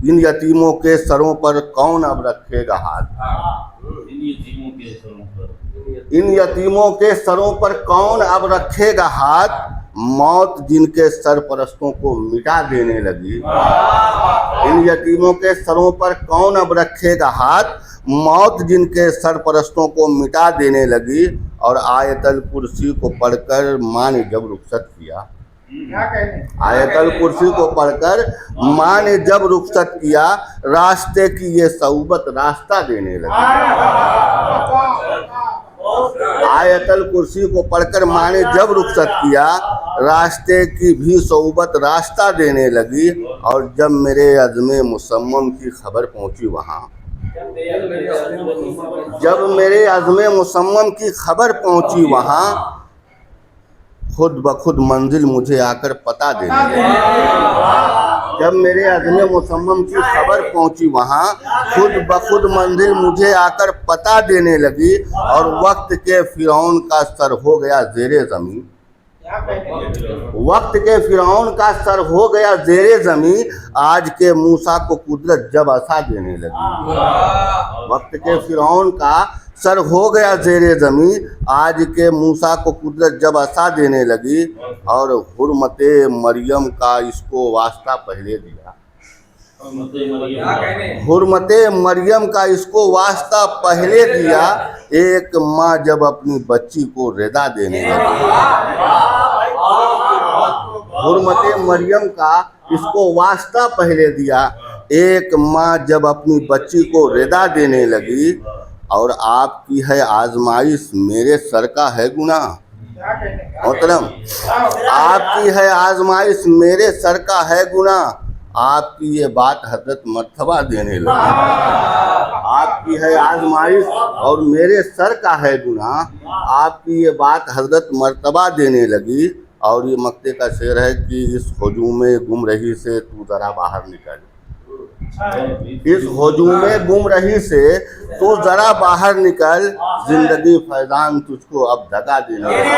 इन यतीमों के सरों पर कौन अब रखेगा हाथ। इन यतीमों के सरों पर कौन अब रखेगा हाथ, मौत जिनके सरपरस्तों को मिटा देने लगी। इन यतीमों के सरों पर कौन अब रखेगा हाथ, मौत जिनके सरपरस्तों को मिटा देने लगी। और आयतल कुर्सी को पढ़कर माँ ने जब रुखसत किया, आयतल कुर्सी को पढ़कर माँ ने जब रुखसत किया, रास्ते की ये सऊबत रास्ता देने लगी। आयतल कुर्सी को पढ़कर माँ ने जब रुखसत किया, रास्ते की भी सऊबत रास्ता देने लगी। और जब मेरे अज़्म मुसम्मम की खबर पहुंची वहाँ, जब मेरे अज़्म मुसम्मम की खबर पहुंची वहाँ, खुद ब खुद मंजिल मुझे आकर पता देने लगी। जब मेरे अज़्म मुसम्मम की खबर पहुंची वहाँ, खुद ब खुद मंजिल मुझे आकर पता देने लगी। और वक्त के फ़िरौन का सर हो गया ज़ेरे ज़मीन, वक्त के फ़िरौन का सर हो गया ज़ेरे ज़मीन। आज के मूसा को कुदरत जब असा देने लगी। वक्त के फ़िरौन का सर हो गया ज़ेरे ज़मीन, आज के मूसा को कुदरत जब असा देने लगी। और हुर्मते मरियम का इसको वास्ता पहले दिया, हुर्मते मरियम का इसको वास्ता पहले दिया। एक माँ जब अपनी बच्ची को रिदा देने लगी, हुर्मते मरियम का इसको वास्ता पहले दिया। एक माँ जब अपनी बच्ची को रिदा देने लगी। और आपकी है आजमाइश मेरे सर का है गुनाह, मोहतरम, आपकी है आजमाइश मेरे सर का है गुनाह। आपकी ये बात हजरत मर्तबा देने लगी। आपकी है आजमाइश और मेरे सर का है गुनाह, आपकी ये बात हजरत मर्तबा देने लगी। और ये मक्ते का शेर है कि इस हुजूम गुमरही से तू ज़रा बाहर निकल, इस हुजूम गुमरही से तू ज़रा बाहर निकल, जिंदगी फैजान तुझको अब दगा देने लगी।